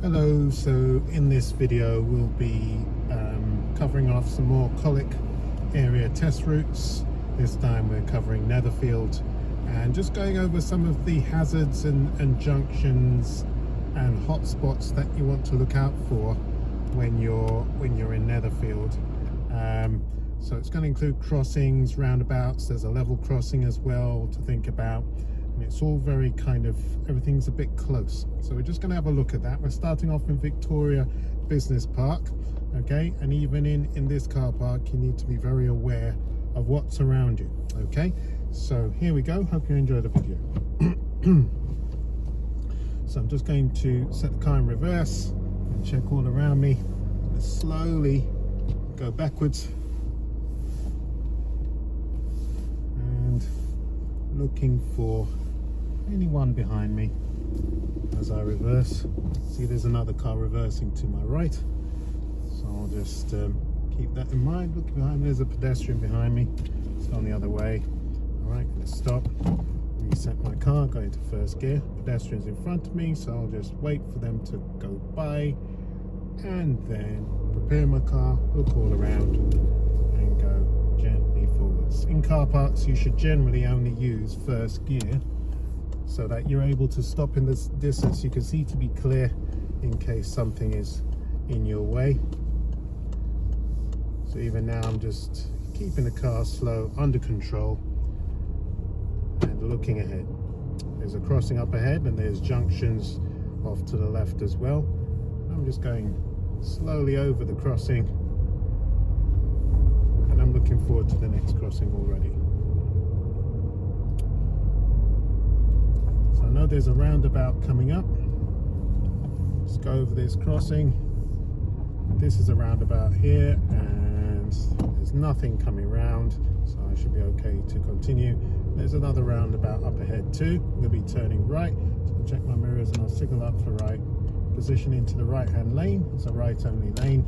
Hello, so in this video we'll be covering off some more Colwick area test routes. This time we're covering Netherfield and just going over some of the hazards and junctions and hotspots that you want to look out for when you're in Netherfield. So it's going to include crossings, roundabouts, there's a level crossing as well to think about. And it's all very everything's a bit close. So we're just going to have a look at that. We're starting off in Victoria Business Park, okay? And even in this car park, you need to be very aware of what's around you, okay? So here we go. Hope you enjoy the video. So I'm just going to set the car in reverse and check all around me. And slowly go backwards. And looking for anyone behind me as I reverse. See, there's another car reversing to my right, so I'll just keep that in mind. Look behind me, there's a pedestrian behind me. It's gone the other way. All right, let's stop, reset my car, go into first gear. Pedestrians in front of me, so I'll just wait for them to go by and then prepare my car, look all around and go gently forwards. In car parks you should generally only use first gear so that you're able to stop in this distance you can see to be clear in case something is in your way. So even now I'm just keeping the car slow, under control and looking ahead. There's a crossing up ahead and there's junctions off to the left as well. I'm just going slowly over the crossing and I'm looking forward to the next crossing already. So I know there's a roundabout coming up. Let's go over this crossing. This is a roundabout here and there's nothing coming round, so I should be okay to continue. There's another roundabout up ahead too. I'm going to be turning right, so I'll check my mirrors and I'll signal up for right. Position into the right hand lane. It's a right only lane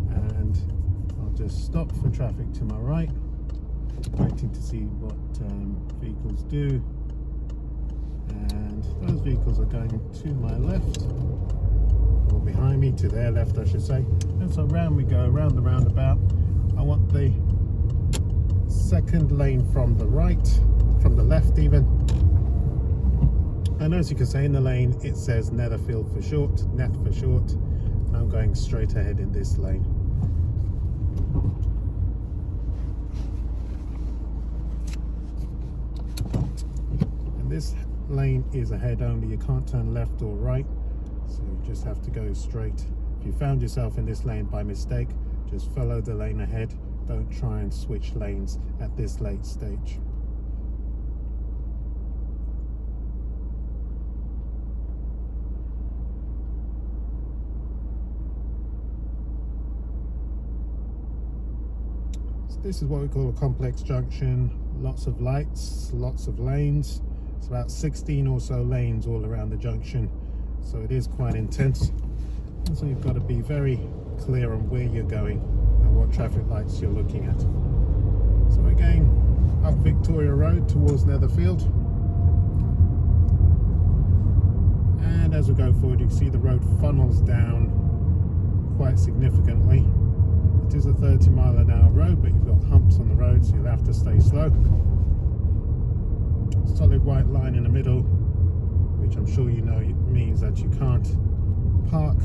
and I'll just stop for traffic to my right, waiting to see what vehicles do. And those vehicles are going to my left, or behind me, to their left I should say. And so round we go, around the roundabout. I want the second lane from the right, from the left even. And as you can see in the lane it says Netherfield for short, Net for short, and I'm going straight ahead in this lane. And this lane is ahead only, you can't turn left or right, so you just have to go straight. If you found yourself in this lane by mistake, just follow the lane ahead. Don't try and switch lanes at this late stage. This is what we call a complex junction. Lots of lights, lots of lanes. It's about 16 or so lanes all around the junction, so it is quite intense. And so you've got to be very clear on where you're going and what traffic lights you're looking at. So we're going up Victoria Road towards Netherfield. And as we go forward, you can see the road funnels down quite significantly. It is a 30-mile-an-hour road, but you've got humps on the road, so you'll have to stay slow. Solid white line in the middle, which I'm sure you know means that you can't park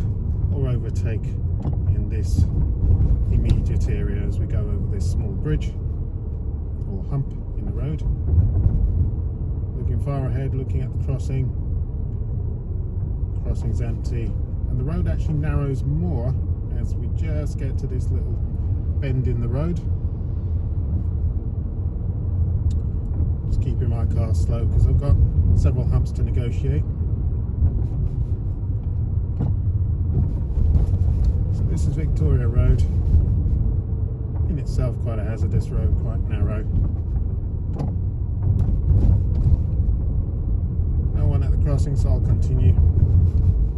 or overtake in this immediate area as we go over this small bridge or hump in the road. Looking far ahead, looking at the crossing. Crossing's empty, and the road actually narrows more as we just get to this little bend in the road. Just keeping my car slow because I've got several humps to negotiate. So this is Victoria Road. In itself quite a hazardous road, quite narrow. No one at the crossing, so I'll continue.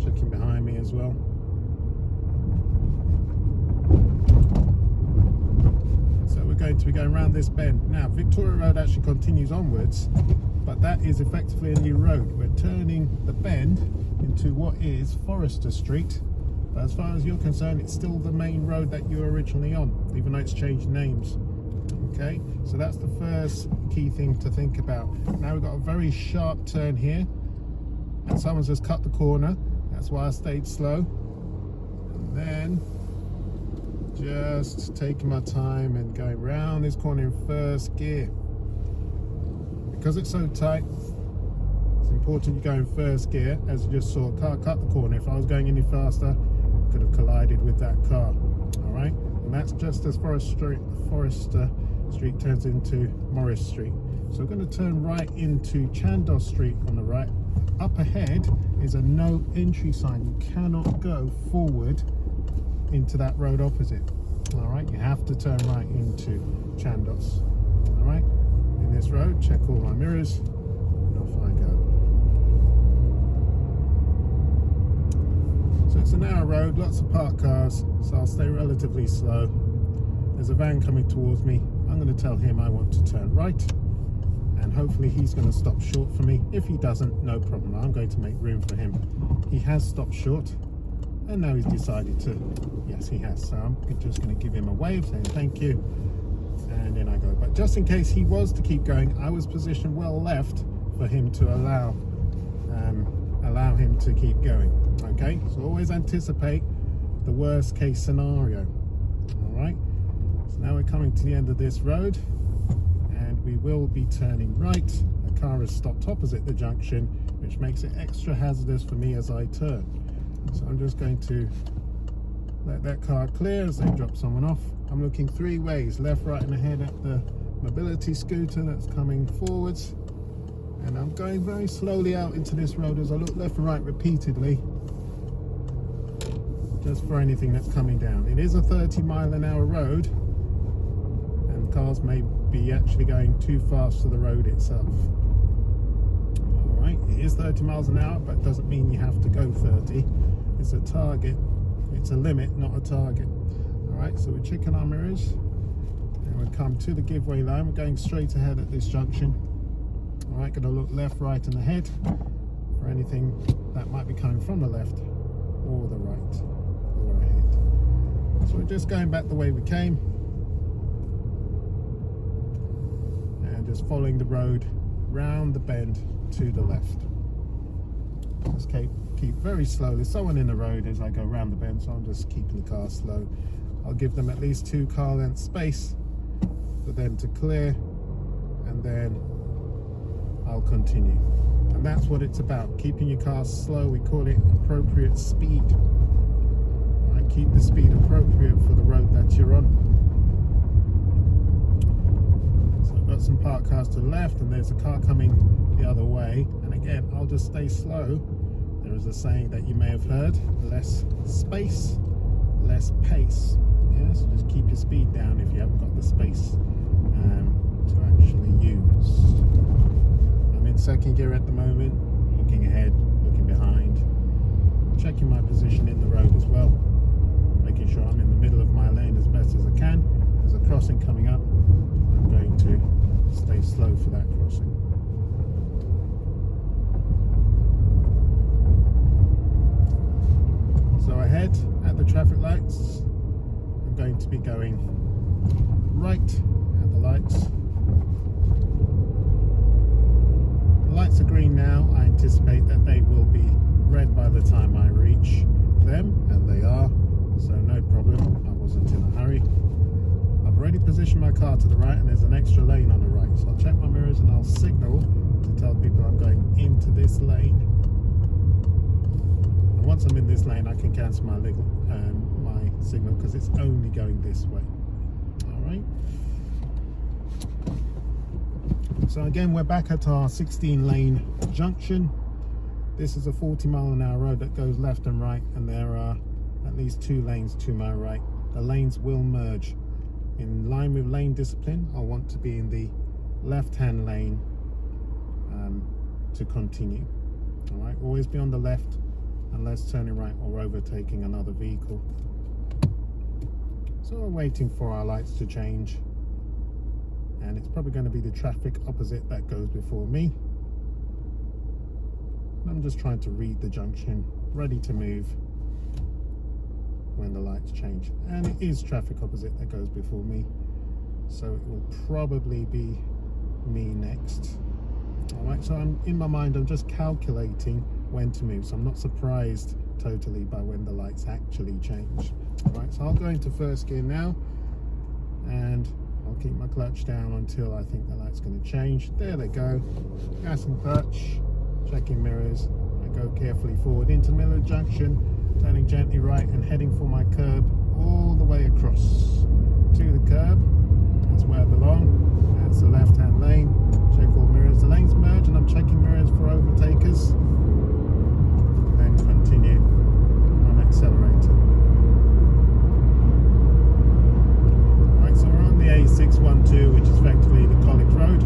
Checking behind me as well. So we're going to be going around this bend. Now Victoria Road actually continues onwards, but that is effectively a new road. We're turning the bend into what is Forrester Street. But as far as you're concerned, it's still the main road that you were originally on, even though it's changed names. Okay, so that's the first key thing to think about. Now we've got a very sharp turn here, and someone's just cut the corner. That's why I stayed slow. And then just taking my time and going round this corner in first gear. Because it's so tight, it's important you go in first gear. As you just saw, a car cut the corner. If I was going any faster, I could have collided with that car. All right, and that's just as Forrester Street turns into Morris Street. So we're going to turn right into Chandos Street on the right. Up ahead is a no entry sign. You cannot go forward into that road opposite. All right, you have to turn right into Chandos. All right, in this road, check all my mirrors, and off I go. So it's a narrow road, lots of parked cars, so I'll stay relatively slow. There's a van coming towards me. I'm going to tell him I want to turn right, and hopefully he's going to stop short for me. If he doesn't, no problem, I'm going to make room for him. He has stopped short, and now he's decided to. Yes, he has. So I'm just going to give him a wave saying thank you, and in I go. But just in case he was to keep going, I was positioned well left for him to allow him to keep going. Okay, so always anticipate the worst case scenario. All right, so now we're coming to the end of this road, and we will be turning right. A car has stopped opposite the junction, which makes it extra hazardous for me as I turn. So I'm just going to let that car clear as they drop someone off. I'm looking three ways, left, right and ahead at the mobility scooter that's coming forwards, and I'm going very slowly out into this road as I look left and right repeatedly, just for anything that's coming down. It is a 30-mile-an-hour road, and cars may be actually going too fast for the road itself. Alright, it is 30 miles an hour, but doesn't mean you have to go 30. It's a target. It's a limit, not a target. Alright, so we're checking our mirrors, and we'll come to the giveaway line. We're going straight ahead at this junction. Alright, going to look left, right and ahead for anything that might be coming from the left or the right or ahead. So we're just going back the way we came, and just following the road round the bend to the left. Just keep very slowly. There's someone in the road as I go round the bend, so I'm just keeping the car slow. I'll give them at least 2 car lengths space for them to clear, and then I'll continue. And that's what it's about, keeping your car slow. We call it appropriate speed. Right, keep the speed appropriate for the road that you're on. So I've got some parked cars to the left, and there's a car coming the other way, and again I'll just stay slow. There is a saying that you may have heard: less space, less pace. Yeah, so just keep your speed down if you haven't got the space to actually use. I'm in second gear at the moment, looking ahead, looking behind, checking my position in the road as well, making sure I'm in the middle of my lane as best as I can. There's a crossing coming up. I'm going to stay slow for that crossing. So ahead at the traffic lights, I'm going to be going right at the lights. The lights are green now. I anticipate that they will be red by the time I reach them, and they are, so no problem. I wasn't in a hurry. I've already positioned my car to the right, and there's an extra lane on the right, so I'll check my mirrors and I'll signal to tell people I'm going into this lane. And once I'm in this lane, I can cancel my signal because it's only going this way. All right. So again, we're back at our 16-lane junction. This is a 40-mile-an-hour road that goes left and right, and there are at least 2 lanes to my right. The lanes will merge. In line with lane discipline, I want to be in the left-hand lane to continue. All right, always be on the left unless turning right or overtaking another vehicle. So we're waiting for our lights to change, and it's probably going to be the traffic opposite that goes before me. I'm just trying to read the junction, ready to move when the lights change. And it is traffic opposite that goes before me, so it will probably be me next. All right, so in my mind, I'm just calculating when to move, so I'm not surprised totally by when the lights actually change. All right, so I'll go into first gear now, and I'll keep my clutch down until I think the light's going to change. There they go. Gas and clutch, checking mirrors. I go carefully forward into the middle of the junction, turning gently right and heading for my curb all the way across to the curb. That's where I belong. That's the left-hand lane. Check all mirrors. The lanes merge and I'm checking mirrors for overtakers. Then continue on accelerator. Right, so we're on the A612, which is effectively the Colwick Road.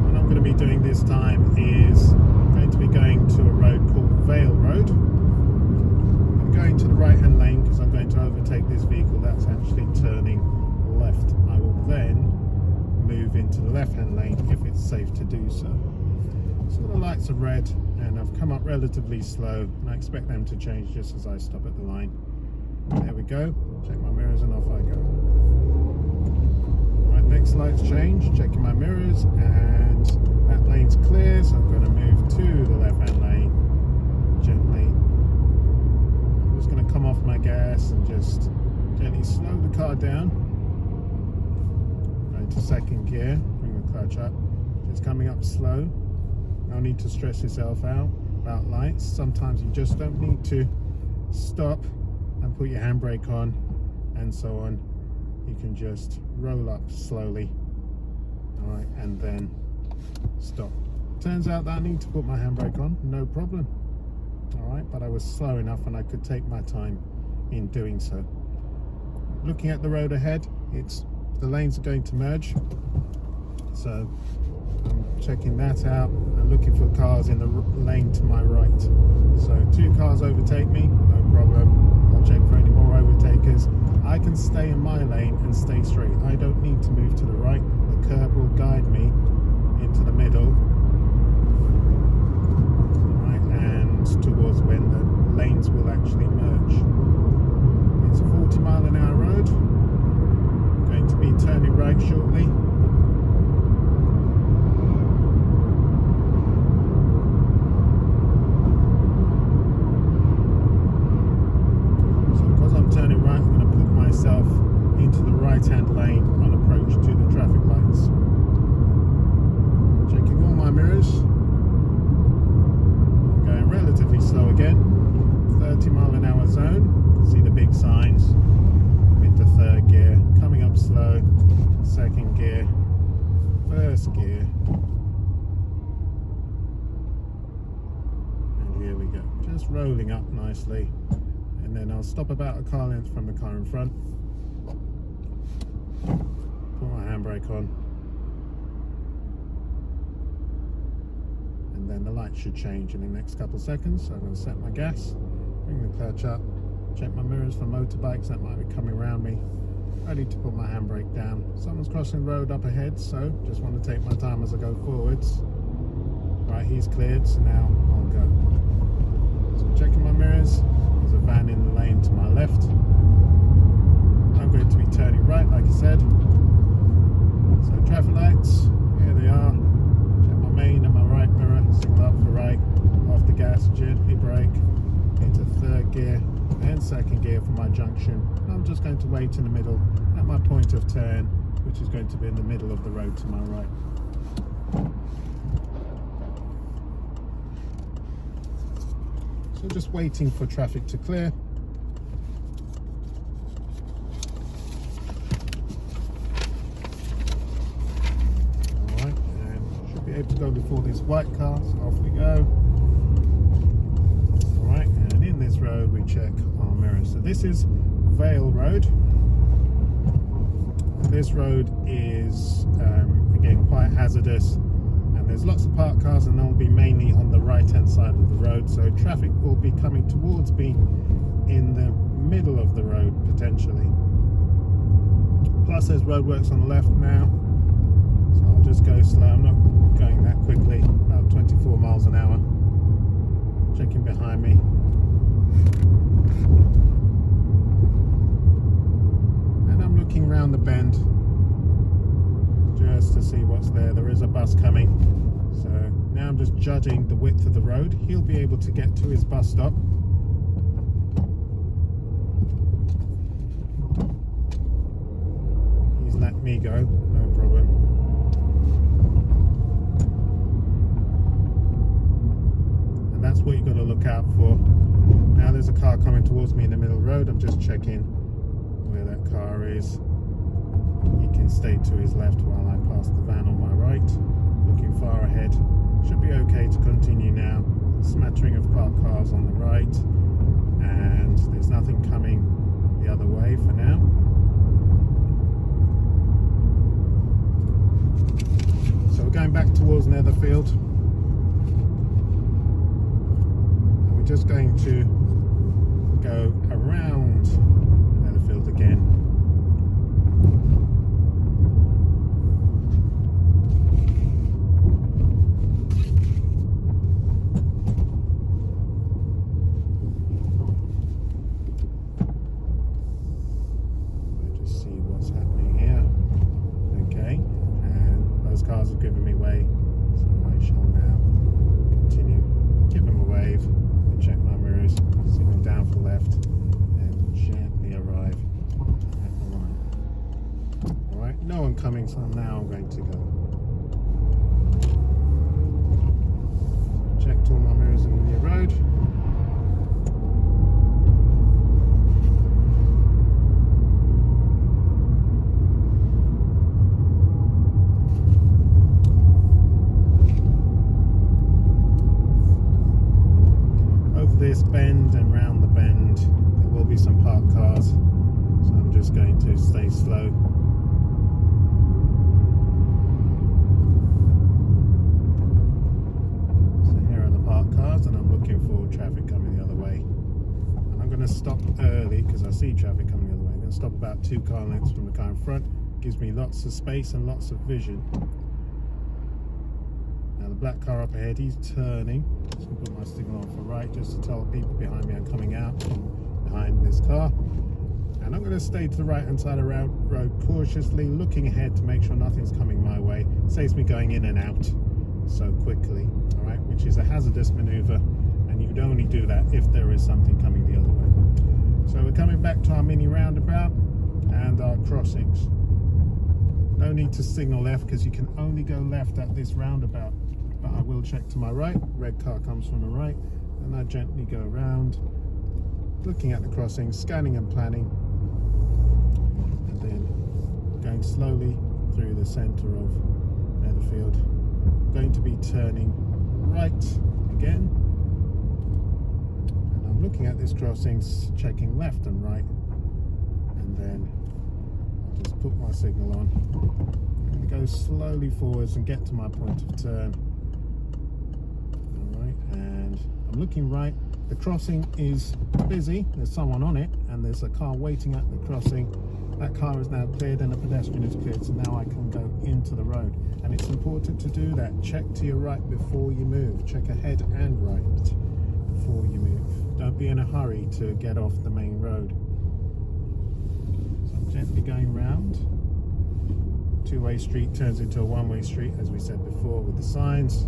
What I'm going to be doing this time is going to be going to a road called Vale Road. I'm going to the right hand lane because I'm going to overtake this vehicle that's actually turning left. I will then move into the left hand lane if it's safe to do so. So the lights are red and I've come up relatively slow, and I expect them to change just as I stop at the line. There we go. Check my mirrors and off I go. Right, next lights change, checking my mirrors, and that lane's clear, so I'm going to move to the left hand lane gently. I'm just going to come off my gas and just gently slow the car down. Go into second gear, bring the clutch up. Just coming up slow. No need to stress yourself out about lights. Sometimes you just don't need to stop and put your handbrake on and so on. You can just roll up slowly, all right, and then stop. Turns out that I need to put my handbrake on, no problem. All right, but I was slow enough and I could take my time in doing so. Looking at the road ahead, the lanes are going to merge, so I'm checking that out and looking for cars in the lane to my right. So 2 cars overtake me, no problem. I'll check for any more overtakers. I can stay in my lane and stay straight. I don't need to move to the right. The curb will guide me into the middle, right, and towards when the lanes will actually merge. It's a 40-mile-an-hour road. I'm going to be turning right shortly. Turning right, I'm going to put myself into the right-hand lane on approach to the traffic lights. Checking all my mirrors. I'm going relatively slow again. 30-mile-an-hour zone. You can see the big signs. Into third gear. Coming up slow. Second gear. First gear. And here we go. Just rolling up nicely. And then I'll stop about a car length from the car in front. Put my handbrake on. And then the light should change in the next couple of seconds. So I'm going to set my gas, bring the clutch up, check my mirrors for motorbikes that might be coming around me. Ready to put my handbrake down. Someone's crossing the road up ahead, so just want to take my time as I go forwards. Right, he's cleared, so now I'll go. So checking my mirrors. There's a van in the lane to my left. I'm going to be turning right, like I said. So traffic lights, here they are. Check my main and my right mirror, signal up for right. Off the gas, gently brake. Into third gear, then second gear for my junction. I'm just going to wait in the middle at my point of turn, which is going to be in the middle of the road to my right. So just waiting for traffic to clear. Alright, and should be able to go before this white car, so off we go. Alright, and in this road we check our mirrors. So this is Vale Road. This road is, again, quite hazardous. There's lots of parked cars and they'll be mainly on the right hand side of the road, so traffic will be coming towards me in the middle of the road potentially. Plus there's roadworks on the left now, just go slow. I'm not going that quickly, about 24 miles an hour. Checking behind me. And I'm looking round the bend just to see what's there. There is a bus coming. So now I'm just judging the width of the road. He'll be able to get to his bus stop. He's let me go, no problem. And that's what you've got to look out for. Now there's a car coming towards me in the middle of the road. I'm just checking where that car is. He can stay to his left while I pass the van on my right. Looking far ahead. Should be okay to continue now. Smattering of parked cars on the right, and there's nothing coming the other way for now. So we're going back towards Netherfield, and we're just going to go around Netherfield again. Cars have given me way, so I shall now continue, give them a wave, and check my mirrors, signal down for left, and gently arrive at the line. Alright, no one coming, so now I'm going to go. Checked all my mirrors on the road. This bend and round the bend there will be some parked cars, so I'm just going to stay slow. So here are the parked cars, and I'm looking for traffic coming the other way, and I'm going to stop early because I see traffic coming the other way. I'm going to stop about 2 car lengths from the car in front. Gives me lots of space and lots of vision. Now the black car up ahead, he's turning. Just going to put my signal on for right just to tell people behind me I'm coming out from behind this car. And I'm going to stay to the right hand side of the road cautiously, looking ahead to make sure nothing's coming my way. Saves me going in and out so quickly, alright, which is a hazardous maneuver, and you would only do that if there is something coming the other way. So we're coming back to our mini roundabout and our crossings. No need to signal left because you can only go left at this roundabout. But I will check to my right. Red car comes from the right, and I gently go around, looking at the crossing, scanning and planning, and then going slowly through the centre of Netherfield. Going to be turning right again, and I'm looking at this crossing, checking left and right, and then I'll just put my signal on. I'm going to go slowly forwards and get to my point of turn. And I'm looking right. The crossing is busy. There's someone on it, and there's a car waiting at the crossing. That car is now cleared and the pedestrian is cleared, so now I can go into the road. And it's important to do that. Check to your right before you move. Check ahead and right before you move. Don't be in a hurry to get off the main road. So I'm gently going round. Two-way street turns into a one-way street, as we said before, with the signs.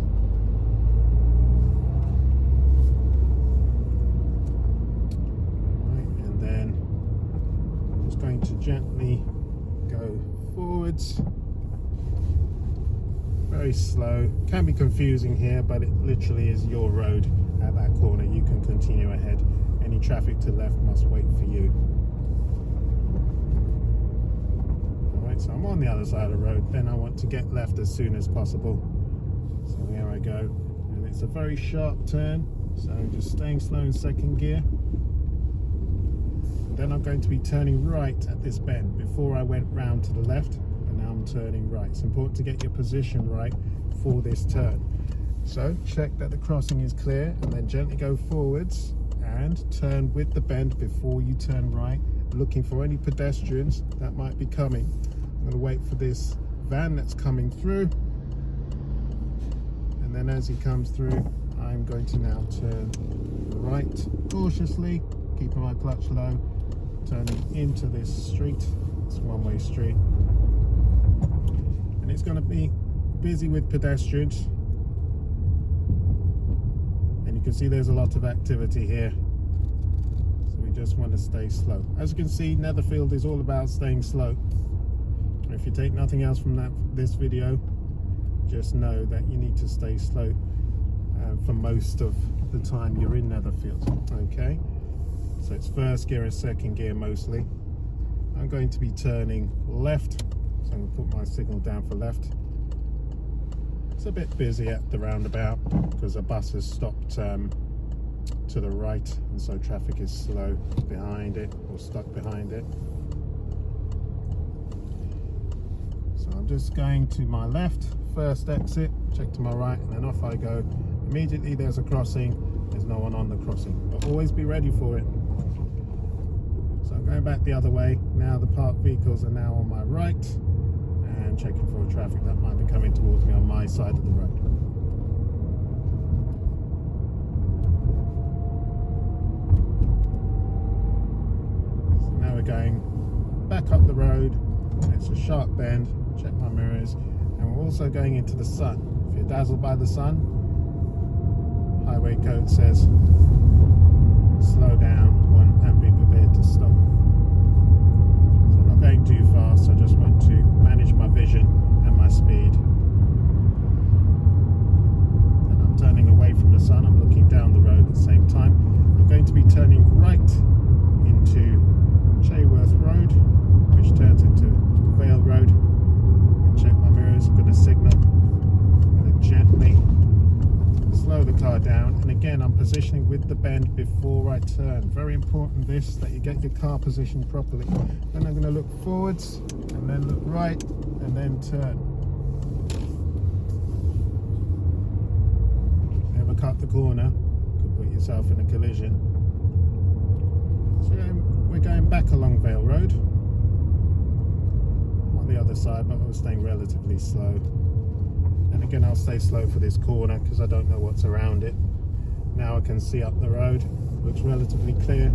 Going to gently go forwards, very slow. Can be confusing here, but it literally is your road at that corner. You can continue ahead. Any traffic to the left must wait for you. Alright, so I'm on the other side of the road, then I want to get left as soon as possible. So here I go, and it's a very sharp turn, so just staying slow in second gear. Then I'm going to be turning right at this bend. Before I went round to the left, and now I'm turning right. It's important to get your position right for this turn. So check that the crossing is clear, and then gently go forwards and turn with the bend before you turn right, looking for any pedestrians that might be coming. I'm going to wait for this van that's coming through, and then as he comes through, I'm going to now turn right cautiously, keeping my clutch low, turning into this street. It's a one-way street, and it's going to be busy with pedestrians, and you can see there's a lot of activity here, so we just want to stay slow. As you can see, Netherfield is all about staying slow. If you take nothing else from this video, just know that you need to stay slow for most of the time you're in Netherfield. Okay, so it's first gear and second gear mostly. I'm going to be turning left, so I'm going to put my signal down for left. It's a bit busy at the roundabout because a bus has stopped to the right, and so traffic is slow behind it, or stuck behind it. So I'm just going to my left, first exit, check to my right, and then off I go. Immediately there's a crossing, there's no one on the crossing, but always be ready for it. So I'm going back the other way. Now the parked vehicles are now on my right, and checking for traffic that might be coming towards me on my side of the road. So now we're going back up the road. It's a sharp bend. Check my mirrors, and we're also going into the sun. If you're dazzled by the sun, highway code says slow down and be prepared to stop. So I'm not going too fast, I just want to manage my vision and my speed. And I'm turning away from the sun, I'm looking down the road at the same time. I'm going to be turning right into Chayworth Road, which turns into Vale Road. Check my mirrors, I'm going to signal. I'm going to gently slow the car down, and again I'm positioning with the bend before I turn. Very important this, that you get your car positioned properly. Then I'm going to look forwards, and then look right, and then turn. Never cut the corner, could put yourself in a collision. So we're going back along Vale Road. The other side, but we're staying relatively slow, and again I'll stay slow for this corner because I don't know what's around it. Now I can see up the road, looks relatively clear,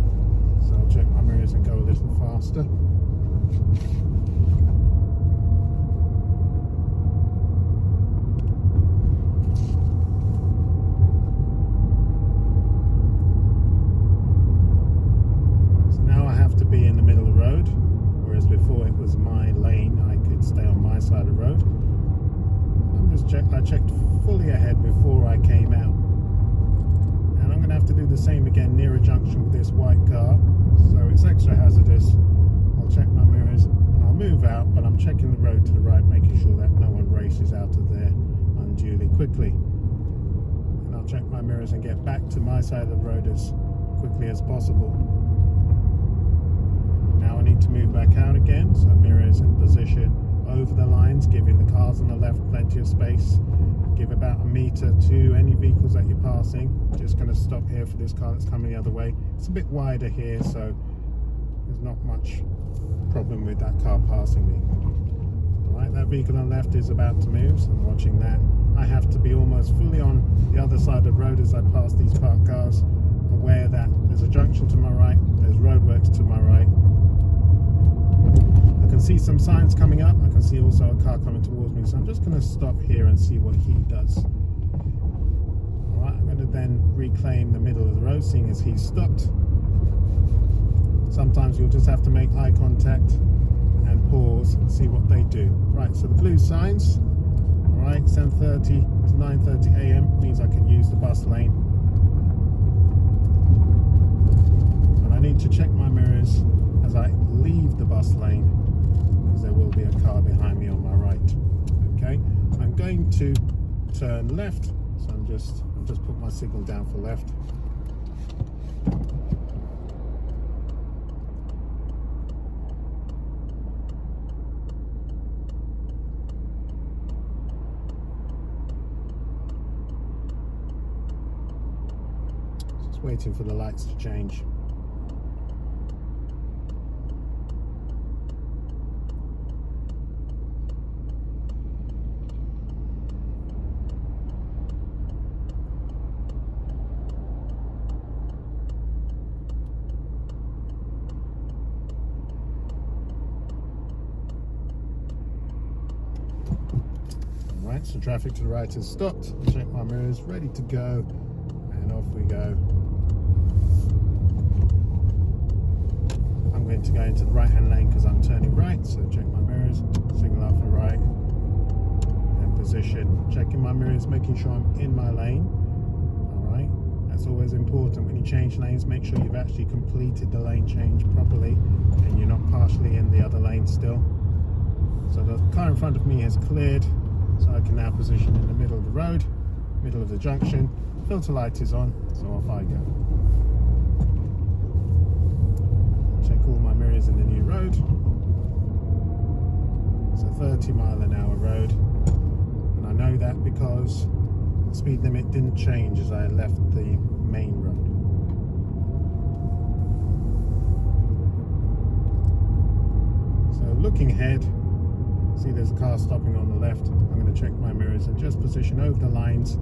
so I'll check my mirrors and go a little faster. So now I have to be in the middle of the road, whereas before it was my lane, I could stay on my side of the road. I checked fully ahead before I came out, and I'm going to have to do the same again near a junction with this white car, so it's extra hazardous. I'll check my mirrors and I'll move out, but I'm checking the road to the right, making sure that no one races out of there unduly quickly. And I'll check my mirrors and get back to my side of the road as quickly as possible. Now I need to move back out again, so mirrors in position over the lines, giving the cars on the left plenty of space. Give about a metre to any vehicles that you're passing. Just going to stop here for this car that's coming the other way. It's a bit wider here, so there's not much problem with that car passing me. Alright, that vehicle on the left is about to move, so I'm watching that. I have to be almost fully on the other side of the road as I pass these parked cars, aware that there's a junction to my right, there's roadworks to my right. I can see some signs coming up. I can see also a car coming towards me, so I'm just going to stop here and see what he does. Alright, I'm going to then reclaim the middle of the road, seeing as he's stopped. Sometimes you'll just have to make eye contact and pause and see what they do. Right, so the blue signs, alright, 7:30 to 9:30 a.m. means I can use the bus lane. And I need to check my mirrors as I leave the bus lane, because there will be a car behind me on my right. Okay, I'm going to turn left, so I've just put my signal down for left. Just waiting for the lights to change. Alright, so traffic to the right has stopped. Check my mirrors, ready to go, and off we go. I'm going to go into the right hand lane because I'm turning right, so check my mirrors, signal out for right, and position. Checking my mirrors, making sure I'm in my lane. Alright, that's always important when you change lanes. Make sure you've actually completed the lane change properly and you're not partially in the other lane still. So the car in front of me has cleared, so I can now position in the middle of the road, middle of the junction. Filter light is on, so off I go. Check all my mirrors in the new road. It's a 30-mile-an-hour road, and I know that because the speed limit didn't change as I left the main road. So looking ahead, see there's a car stopping on the left. I'm going to check my mirrors and just position over the lines,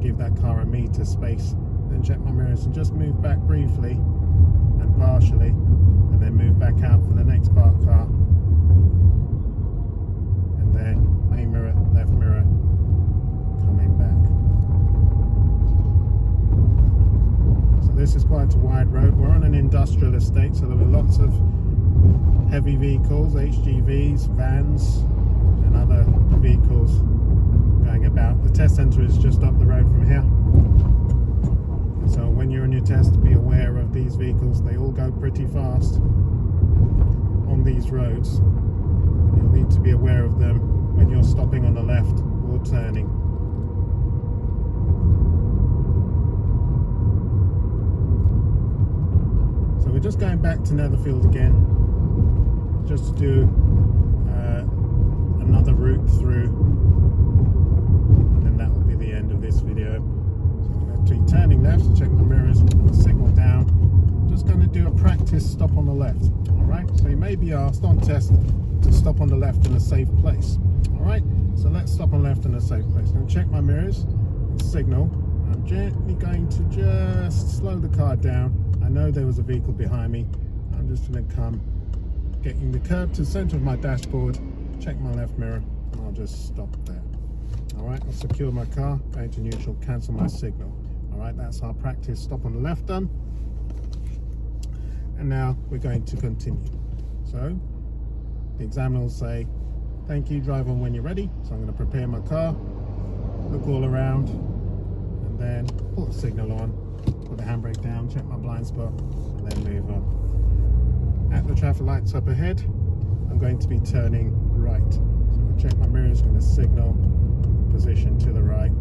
give that car a meter space, then check my mirrors and just move back briefly and partially, and then move back out for the next parked car, and then main mirror, left mirror, coming back. So this is quite a wide road. We're on an industrial estate, so there were lots of heavy vehicles, HGVs, vans and other vehicles going about. The test centre is just up the road from here. So when you're on your test, be aware of these vehicles. They all go pretty fast on these roads. You'll need to be aware of them when you're stopping on the left or turning. So we're just going back to Netherfield again, just to do another route through, and then that will be the end of this video. So I'm going to be turning left to check my mirrors, signal down. I'm just going to do a practice stop on the left. Alright, so you may be asked on test to stop on the left in a safe place. Alright, so let's stop on left in a safe place. I'm going to check my mirrors, signal. I'm gently going to just slow the car down. I know there was a vehicle behind me. I'm just going to come, getting the curb to the centre of my dashboard, check my left mirror, and I'll just stop there. Alright, I'll secure my car, go into neutral, cancel my signal. Alright, that's our practice stop on the left done. And now we're going to continue. So the examiner will say, thank you, drive on when you're ready. So I'm going to prepare my car, look all around, and then put the signal on, put the handbrake down, check my blind spot, and then move on. At the traffic lights up ahead, I'm going to be turning right. So I'm going to check my mirrors, I'm going to signal, position to the right.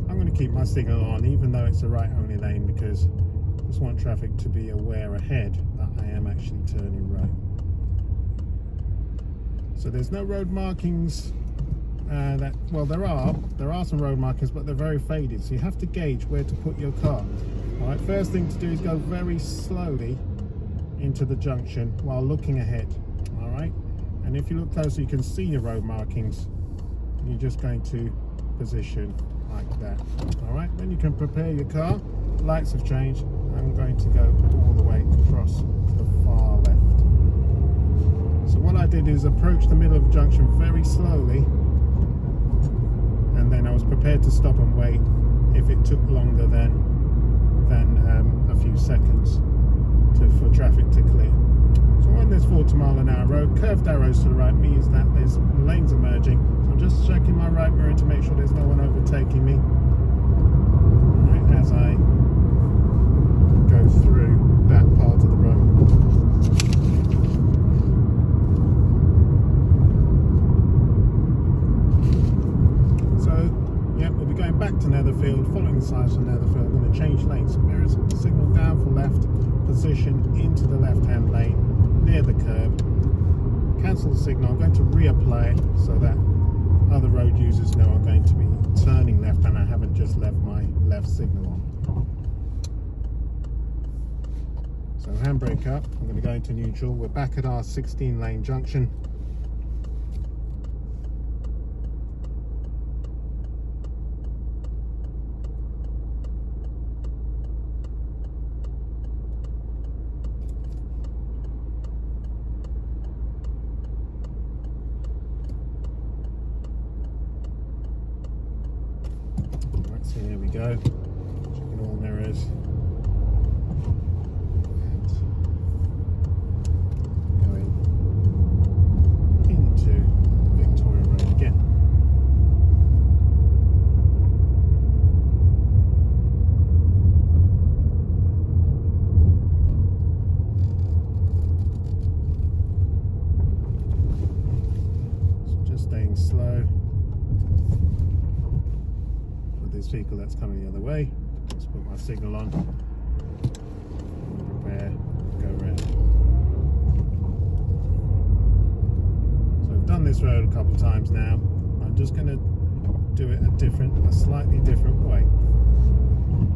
I'm going to keep my signal on even though it's a right only lane, because I just want traffic to be aware ahead that I am actually turning right. So there's no road markings well, there are some road markings, but they're very faded, so you have to gauge where to put your car. Alright, first thing to do is go very slowly into the junction while looking ahead. Alright, and if you look closer you can see your road markings, and you're just going to position like that. Alright, then you can prepare your car. Lights have changed. I'm going to go all the way across to the far left. So what I did is approach the middle of the junction very slowly, and then I was prepared to stop and wait if it took longer than a few seconds for traffic to clear. So on this 40-mile-an-hour road, curved arrows to the right means that there's lanes emerging. So I'm just checking my right mirror to make sure there's no one overtaking me. Right, as I go through that part of the road. We'll be going back to Netherfield, following the signs from Netherfield. I'm going to change lanes. Mirrors, signal down for left, position into the left-hand lane near the curb. Cancel the signal. I'm going to reapply it so that other road users know I'm going to be turning left and I haven't just left my left signal on. So handbrake up. I'm going to go into neutral. We're back at our 16-lane junction. Right, so here we go. Checking all mirrors. And going into Victoria Road again. So just staying slow. This vehicle that's coming the other way. Let's put my signal on. Prepare, go around. So I've done this road a couple of times now. I'm just going to do it a slightly different way.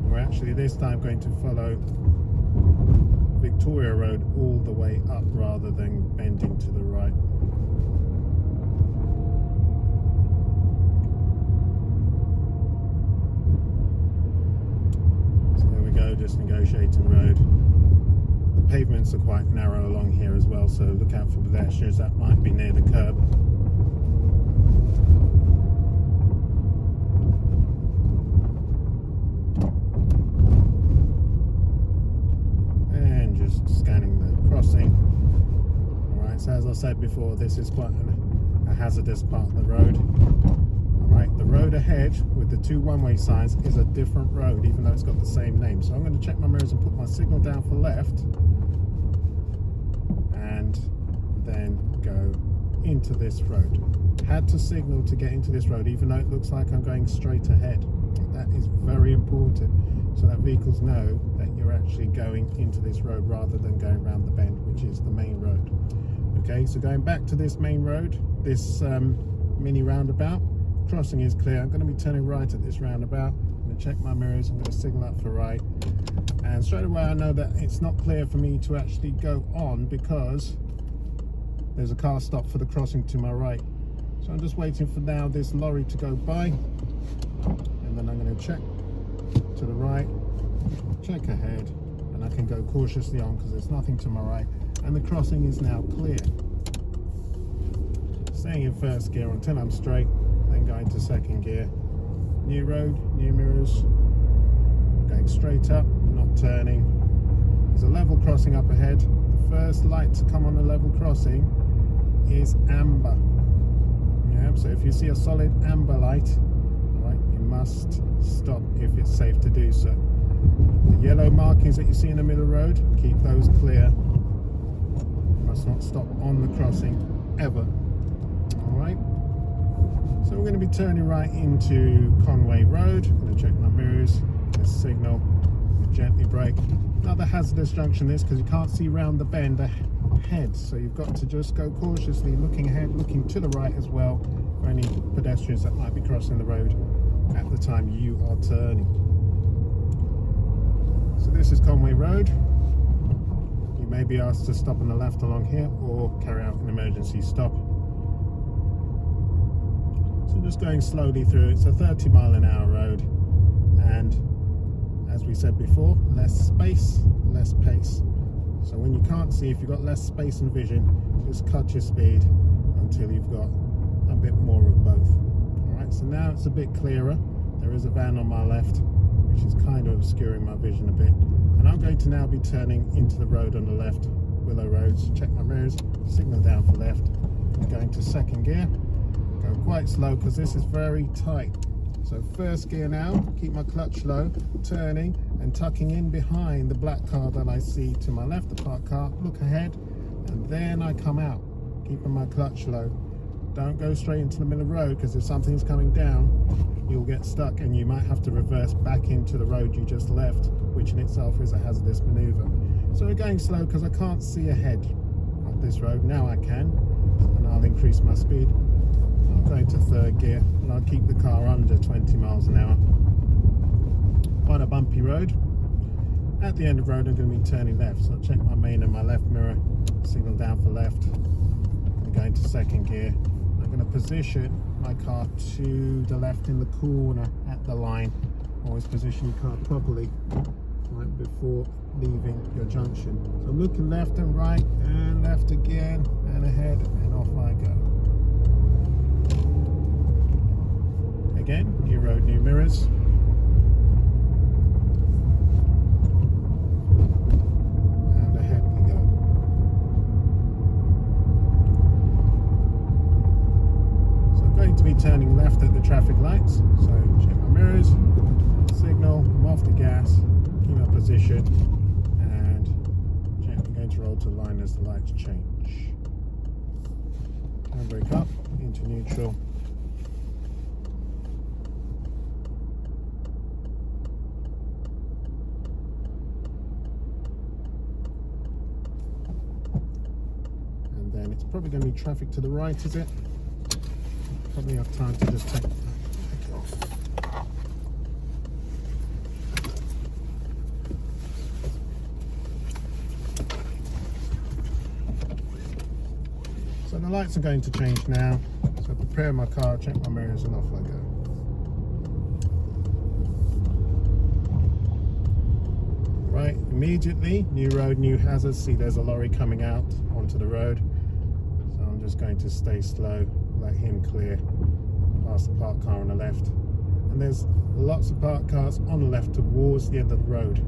We're actually this time going to follow Victoria Road all the way up rather than bending to the right. Just negotiating road. The pavements are quite narrow along here as well, so look out for pedestrians that might be near the curb. And just scanning the crossing. Alright, so as I said before, this is quite a hazardous part of the road. Right, the road ahead with the two one-way signs is a different road, even though it's got the same name. So I'm going to check my mirrors and put my signal down for left, and then go into this road. Had to signal to get into this road, even though it looks like I'm going straight ahead. That is very important, so that vehicles know that you're actually going into this road rather than going around the bend, which is the main road. Okay, so going back to this main road, this mini roundabout. Crossing is clear. I'm going to be turning right at this roundabout. I'm going to check my mirrors. I'm going to signal up for right, and straight away I know that it's not clear for me to actually go on because there's a car stop for the crossing to my right. So I'm just waiting for now this lorry to go by, and then I'm going to check to the right, check ahead, and I can go cautiously on because there's nothing to my right, and the crossing is now clear. Staying in first gear until I'm straight, then going to second gear. New road, new mirrors, going straight up, not turning. There's a level crossing up ahead. The first light to come on a level crossing is amber. Yeah, so if you see a solid amber light, right, you must stop if it's safe to do so. The yellow markings that you see in the middle road, keep those clear. You must not stop on the crossing ever. Alright, so we're going to be turning right into Conway Road. I'm going to check my mirrors, signal, gently brake. Another hazardous junction this because you can't see round the bend ahead, so you've got to just go cautiously, looking ahead, looking to the right as well for any pedestrians that might be crossing the road at the time you are turning. So this is Conway Road. You may be asked to stop on the left along here or carry out an emergency stop. So just going slowly through. It's a 30-mile-an-hour road, and as we said before, less space, less pace. So when you can't see, if you've got less space and vision, just cut your speed until you've got a bit more of both. Alright, so now it's a bit clearer. There is a van on my left, which is kind of obscuring my vision a bit. And I'm going to now be turning into the road on the left, Willow Roads. Check my mirrors, signal down for left. I'm going to second gear. Go quite slow because this is very tight. So first gear now, keep my clutch low, turning and tucking in behind the black car that I see to my left, the parked car. Look ahead, and then I come out, keeping my clutch low. Don't go straight into the middle of the road because if something's coming down, you'll get stuck and you might have to reverse back into the road you just left, which in itself is a hazardous maneuver. So we're going slow because I can't see ahead on this road. Now I can, and I'll increase my speed. I'll go to third gear and I'll keep the car under 20 miles an hour. Quite a bumpy road. At the end of the road I'm going to be turning left, so I'll check my main and my left mirror, signal down for left. I'm going to second gear. I'm going to position my car to the left in the corner at the line. Always position your car properly right before leaving your junction. So I'm looking left and right and left again and ahead, and off I go. Again, new road, new mirrors. left at the traffic lights. So check my mirrors, signal, I'm off the gas, keep my position, and gently going to roll to the line as the lights change. Handbrake up into neutral. And then it's probably going to be traffic to the right, is it? Probably have time to just take it off. So the lights are going to change now. So prepare my car, check my mirrors, and off I go. Right, immediately, new road, new hazards. See, there's a lorry coming out onto the road. So I'm just going to stay slow, let him clear past the parked car on the left. And there's lots of parked cars on the left towards the end of the road.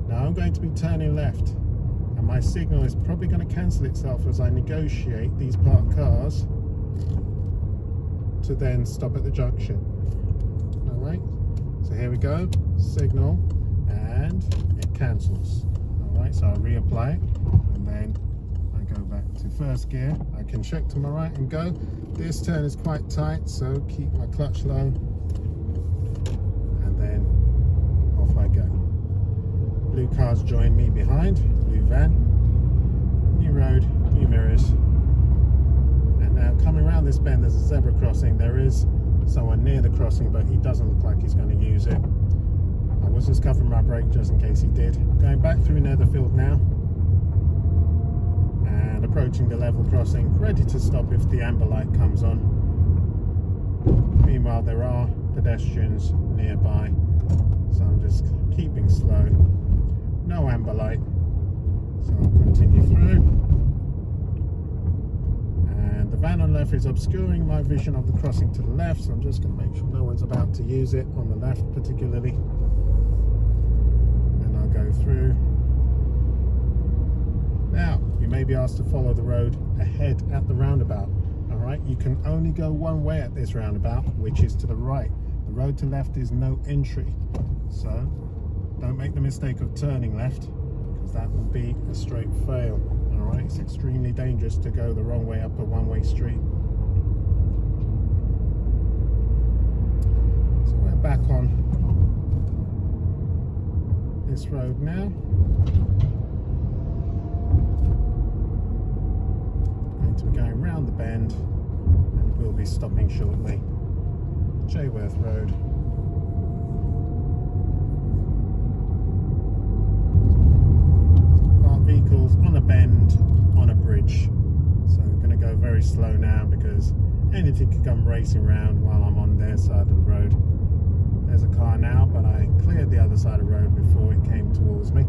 Now I'm going to be turning left, and my signal is probably going to cancel itself as I negotiate these parked cars to then stop at the junction. All right, so here we go, signal, and it cancels. All right, so I'll reapply it, and then I go back to first gear. I can check to my right and go. This turn is quite tight, so keep my clutch low, and then off I go. Blue cars join me behind, blue van, new road, new mirrors. And now coming around this bend, there's a zebra crossing. There is someone near the crossing, but he doesn't look like he's going to use it. I was just covering my brake just in case he did. Going back through Netherfield now, and approaching the level crossing, ready to stop if the amber light comes on. Meanwhile, there are pedestrians nearby, so I'm just keeping slow. No amber light, so I'll continue through. And the van on the left is obscuring my vision of the crossing to the left, so I'm just going to make sure no one's about to use it on the left particularly. Then I'll go through. Now, you may be asked to follow the road ahead at the roundabout. Alright, you can only go one way at this roundabout, which is to the right. The road to left is no entry, so don't make the mistake of turning left, because that will be a straight fail. Alright, it's extremely dangerous to go the wrong way up a one-way street. So we're back on this road now. Going to be going round the bend, and we'll be stopping shortly. Jayworth Road. Parked vehicles on a bend on a bridge. So I'm going to go very slow now because anything could come racing around while I'm on their side of the road. There's a car now, but I cleared the other side of the road before it came towards me.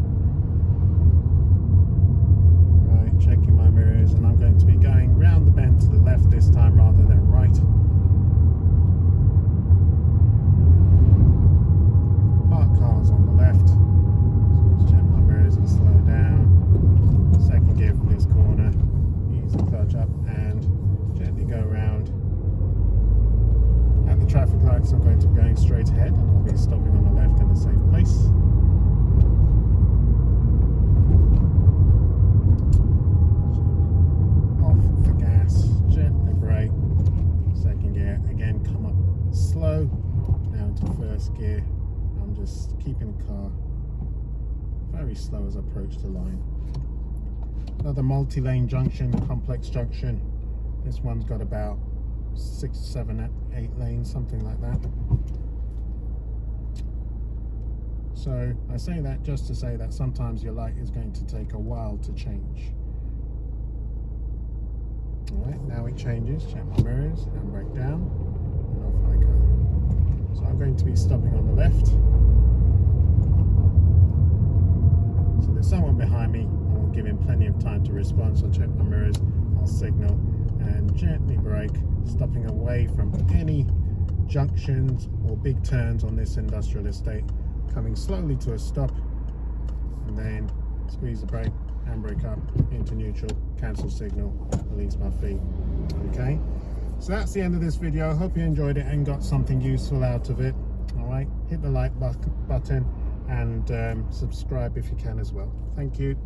Right, checking my mirrors, and I'm going to be going round the bend to the left this time rather than right. Parked cars on the left, so just check my mirrors and slow down. Second gear for this corner, ease the clutch up and gently go around. At the traffic lights, I'm going to be going straight ahead, and I'll be stopping on the left in a safe place. Off the gas, gently brake. Second gear, again come up slow, now into first gear. I'm just keeping the car very slow as I approach the line. Another multi-lane junction, complex junction. This one's got about 6, 7, 8 lanes, something like that. So I say that just to say that sometimes your light is going to take a while to change. Alright, now it changes. Check my mirrors, handbrake down, and off I go. So I'm going to be stopping on the left. So there's someone behind me. I will give him plenty of time to respond, so I'll check my mirrors, I'll signal, and gently brake, stopping away from any junctions or big turns on this industrial estate, coming slowly to a stop, and then squeeze the brake, handbrake up into neutral, cancel signal, release my feet. Okay, So that's the end of this video. I hope you enjoyed it and got something useful out of it. All right, hit the like button and subscribe if you can as well. Thank you.